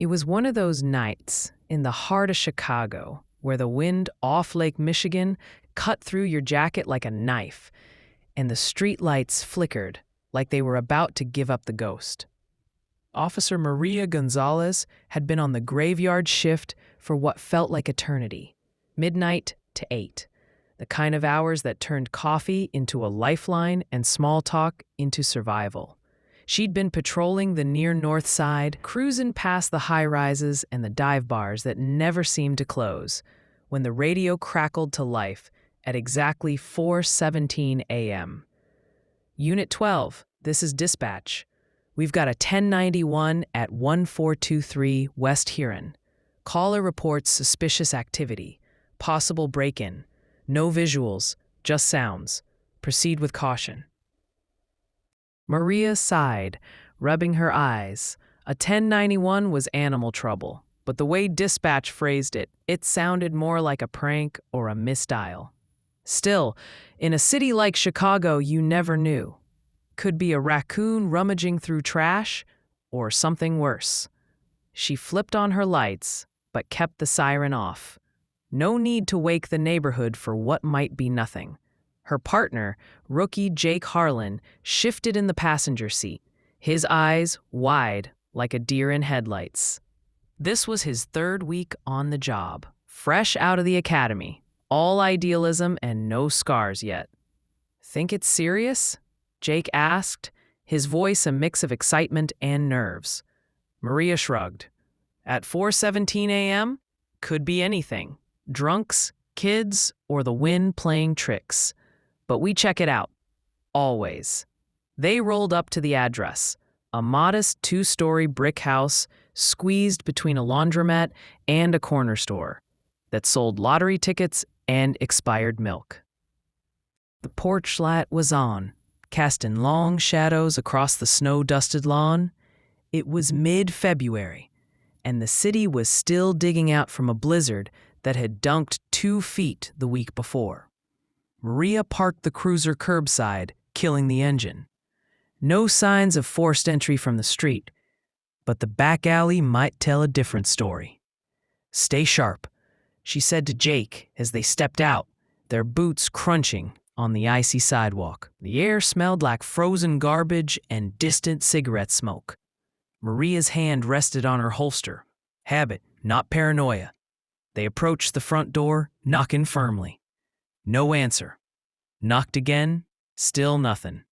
It was one of those nights in the heart of Chicago where the wind off Lake Michigan cut through your jacket like a knife, and the streetlights flickered like they were about to give up the ghost. Officer Maria Gonzalez had been on the graveyard shift for what felt like eternity, midnight to 8, the kind of hours that turned coffee into a lifeline and small talk into survival. She'd been patrolling the near north side, cruising past the high-rises and the dive bars that never seemed to close, when the radio crackled to life at exactly 4:17 a.m. Unit 12, this is dispatch. We've got a 1091 at 1423 West Huron. Caller reports suspicious activity, possible break-in. No visuals, just sounds. Proceed with caution. Maria sighed, rubbing her eyes. A 1091 was animal trouble, but the way dispatch phrased it, it sounded more like a prank or a misdial. Still, in a city like Chicago, you never knew. Could be a raccoon rummaging through trash, or something worse. She flipped on her lights, but kept the siren off. No need to wake the neighborhood for what might be nothing. Her partner, rookie Jake Harlan, shifted in the passenger seat, his eyes wide like a deer in headlights. This was his third week on the job, fresh out of the academy, all idealism and no scars yet. "Think it's serious?" Jake asked, his voice a mix of excitement and nerves. Maria shrugged. At 4:17 a.m., could be anything. Drunks, kids, or the wind playing tricks. But we check it out. Always. They rolled up to the address, a modest 2-story brick house squeezed between a laundromat and a corner store that sold lottery tickets and expired milk. The porch light was on, casting long shadows across the snow-dusted lawn. It was mid-February, and the city was still digging out from a blizzard that had dunked 2 feet the week before. Maria parked the cruiser curbside, killing the engine. No signs of forced entry from the street, but the back alley might tell a different story. "Stay sharp," she said to Jake as they stepped out, their boots crunching on the icy sidewalk. The air smelled like frozen garbage and distant cigarette smoke. Maria's hand rested on her holster. Habit, not paranoia. They approached the front door, knocking firmly. No answer. Knocked again, still nothing.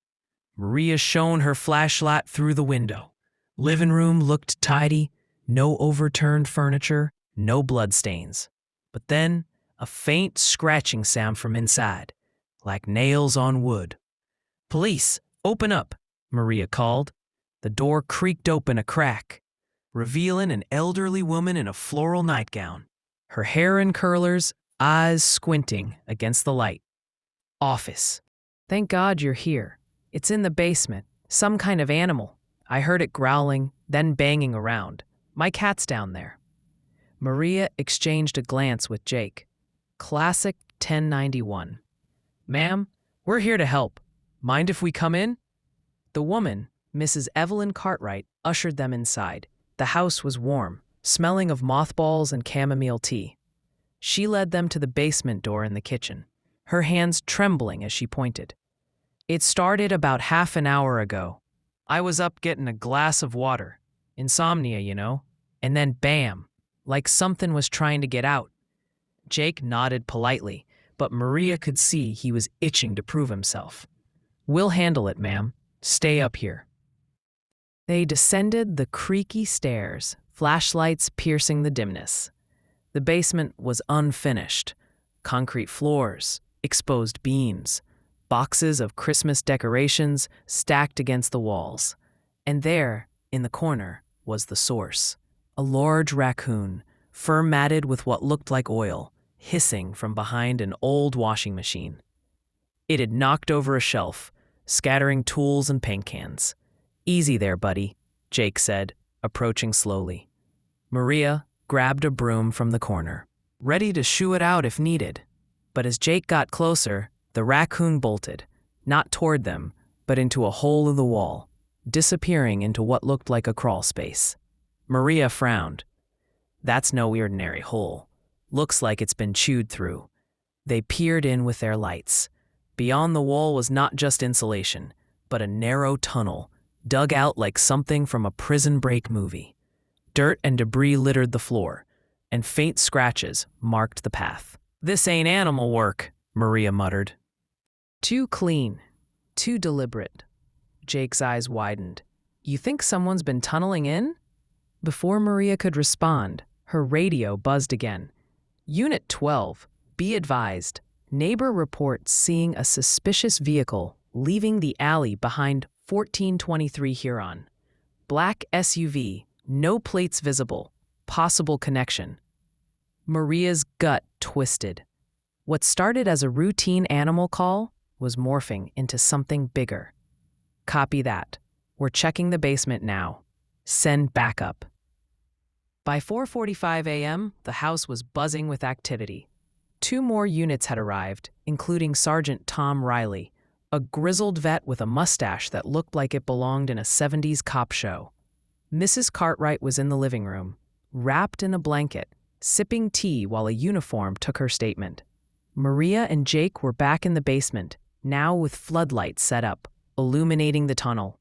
Maria shone her flashlight through the window. Living room looked tidy, no overturned furniture, no bloodstains. But then, a faint scratching sound from inside, like nails on wood. "Police, open up," Maria called. The door creaked open a crack, revealing an elderly woman in a floral nightgown, her hair in curlers, eyes squinting against the light. "Office." "Thank God you're here. It's in the basement. Some kind of animal. I heard it growling, then banging around. My cat's down there." Maria exchanged a glance with Jake. Classic 1091. "Ma'am, we're here to help. Mind if we come in?" The woman, Mrs. Evelyn Cartwright, ushered them inside. The house was warm, smelling of mothballs and chamomile tea. She led them to the basement door in the kitchen, her hands trembling as she pointed. "It started about half an hour ago. I was up getting a glass of water. Insomnia, you know. And then bam, like something was trying to get out." Jake nodded politely, but Maria could see he was itching to prove himself. "We'll handle it, ma'am. Stay up here." They descended the creaky stairs, flashlights piercing the dimness. The basement was unfinished. Concrete floors, exposed beams, boxes of Christmas decorations stacked against the walls. And there, in the corner, was the source. A large raccoon, fur-matted with what looked like oil, hissing from behind an old washing machine. It had knocked over a shelf, scattering tools and paint cans. "Easy there, buddy," Jake said, approaching slowly. Maria grabbed a broom from the corner, ready to shoo it out if needed. But as Jake got closer, the raccoon bolted, not toward them, but into a hole in the wall, disappearing into what looked like a crawl space. Maria frowned. That's no ordinary hole. Looks like it's been chewed through. They peered in with their lights. Beyond the wall was not just insulation, but a narrow tunnel, dug out like something from a prison break movie. Dirt and debris littered the floor, and faint scratches marked the path. "This ain't animal work," Maria muttered. "Too clean, too deliberate." Jake's eyes widened. "You think someone's been tunneling in?" Before Maria could respond, her radio buzzed again. "Unit 12, be advised. Neighbor reports seeing a suspicious vehicle leaving the alley behind 1423 Huron. Black SUV, no plates visible, possible connection." Maria's gut twisted. What started as a routine animal call was morphing into something bigger. "Copy that. We're checking the basement now. Send backup." By 4:45 a.m., the house was buzzing with activity. 2 more units had arrived, including Sergeant Tom Riley, a grizzled vet with a mustache that looked like it belonged in a 70s cop show. Mrs. Cartwright was in the living room, wrapped in a blanket, sipping tea while a uniform took her statement. Maria and Jake were back in the basement, now with floodlights set up, illuminating the tunnel.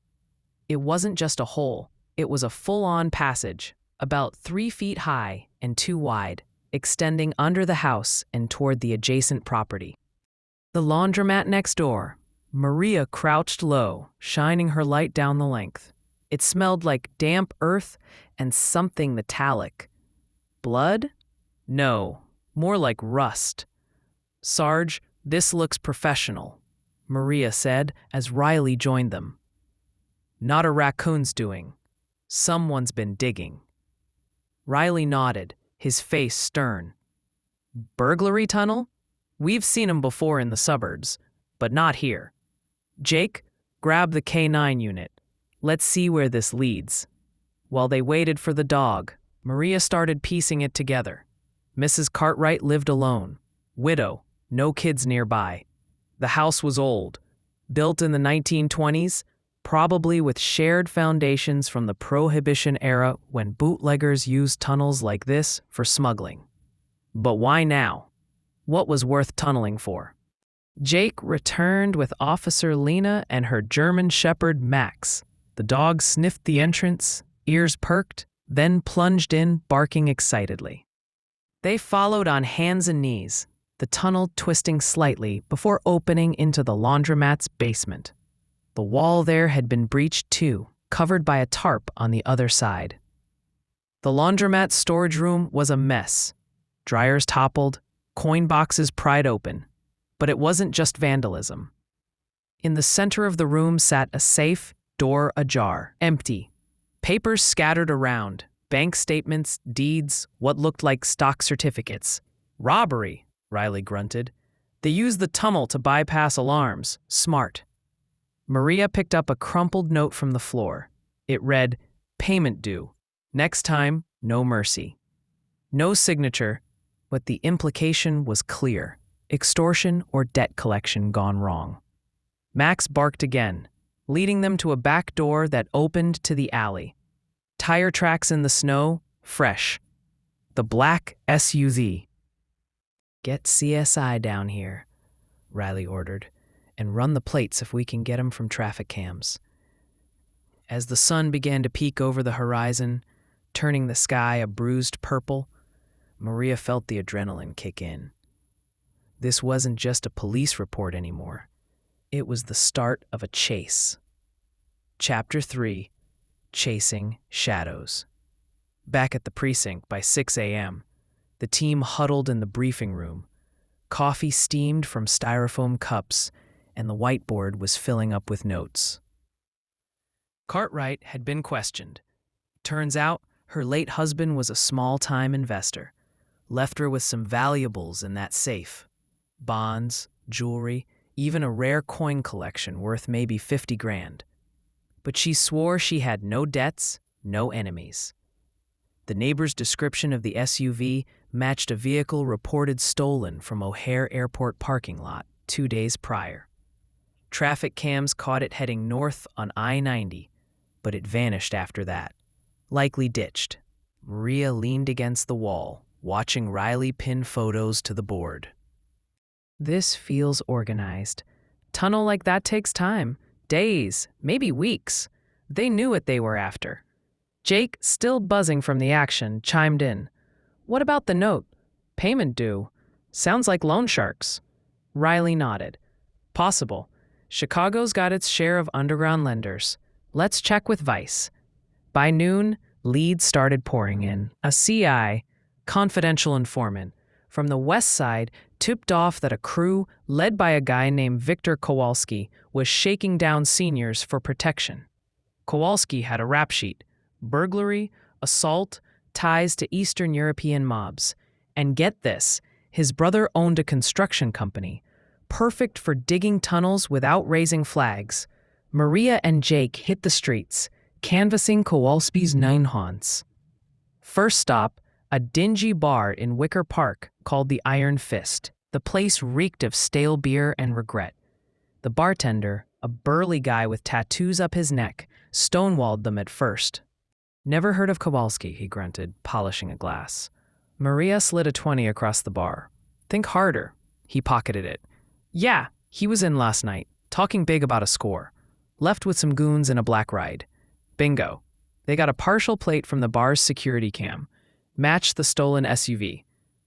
It wasn't just a hole, it was a full-on passage, about 3 feet high and 2 wide, extending under the house and toward the adjacent property. The laundromat next door. Maria crouched low, shining her light down the length. It smelled like damp earth and something metallic. Blood? No, more like rust. "Sarge, this looks professional," Maria said as Riley joined them. "Not a raccoon's doing. Someone's been digging." Riley nodded, his face stern. "Burglary tunnel? We've seen 'em before in the suburbs, but not here. Jake, grab the K9 unit. Let's see where this leads." While they waited for the dog, Maria started piecing it together. Mrs. Cartwright lived alone, widow, no kids nearby. The house was old, built in the 1920s, probably with shared foundations from the Prohibition era when bootleggers used tunnels like this for smuggling. But why now? What was worth tunneling for? Jake returned with Officer Lena and her German Shepherd Max. The dog sniffed the entrance, ears perked, then plunged in, barking excitedly. They followed on hands and knees, the tunnel twisting slightly before opening into the laundromat's basement. The wall there had been breached too, covered by a tarp on the other side. The laundromat storage room was a mess. Dryers toppled, coin boxes pried open. But it wasn't just vandalism. In the center of the room sat a safe, door ajar, empty. Papers scattered around, bank statements, deeds, what looked like stock certificates. "Robbery," Riley grunted. "They used the tunnel to bypass alarms. Smart." Maria picked up a crumpled note from the floor. It read, "Payment due. Next time, no mercy." No signature, but the implication was clear. Extortion or debt collection gone wrong. Max barked again, leading them to a back door that opened to the alley. Tire tracks in the snow, fresh. The black SUV. "Get CSI down here," Riley ordered, "and run the plates if we can get 'em from traffic cams." As the sun began to peek over the horizon, turning the sky a bruised purple, Maria felt the adrenaline kick in. This wasn't just a police report anymore. It was the start of a chase. Chapter 3, Chasing Shadows. Back at the precinct by 6 a.m., the team huddled in the briefing room. Coffee steamed from styrofoam cups, and the whiteboard was filling up with notes. Cartwright had been questioned. Turns out, her late husband was a small-time investor. Left her with some valuables in that safe. Bonds, jewelry, even a rare coin collection worth maybe 50 grand. But she swore she had no debts, no enemies. The neighbor's description of the SUV matched a vehicle reported stolen from O'Hare Airport parking lot 2 days prior. Traffic cams caught it heading north on I-90, but it vanished after that. Likely ditched. Maria leaned against the wall, watching Riley pin photos to the board. This feels organized. Tunnel like that takes time. Days, maybe weeks. They knew what they were after. Jake, still buzzing from the action, chimed in. What about the note? Payment due. Sounds like loan sharks. Riley nodded. Possible. Chicago's got its share of underground lenders. Let's check with Vice. By noon, leads started pouring in. A CI, confidential informant, from the west side tipped off that a crew led by a guy named Victor Kowalski was shaking down seniors for protection. Kowalski had a rap sheet: burglary, assault, ties to Eastern European mobs. And get this, his brother owned a construction company, perfect for digging tunnels without raising flags. Maria and Jake hit the streets, canvassing Kowalski's 9 haunts. First stop, a dingy bar in Wicker Park called the Iron Fist. The place reeked of stale beer and regret. The bartender, a burly guy with tattoos up his neck, stonewalled them at first. Never heard of Kowalski, he grunted, polishing a glass. Maria slid a 20 across the bar. Think harder. He pocketed it. Yeah, he was in last night, talking big about a score. Left with some goons in a black ride. Bingo. They got a partial plate from the bar's security cam. Matched the stolen SUV.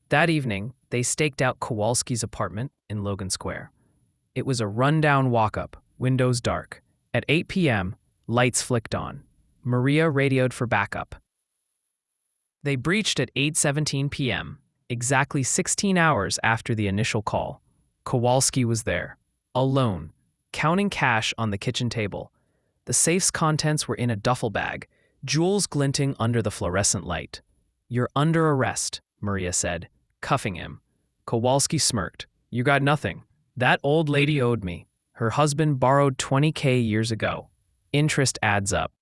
That evening, they staked out Kowalski's apartment in Logan Square. It was a rundown walk-up, windows dark. At 8 p.m., lights flicked on. Maria radioed for backup. They breached at 8:17 p.m., exactly 16 hours after the initial call. Kowalski was there, alone, counting cash on the kitchen table. The safe's contents were in a duffel bag, jewels glinting under the fluorescent light. You're under arrest, Maria said, cuffing him. Kowalski smirked. You got nothing. That old lady owed me. Her husband borrowed $20K years ago. Interest adds up.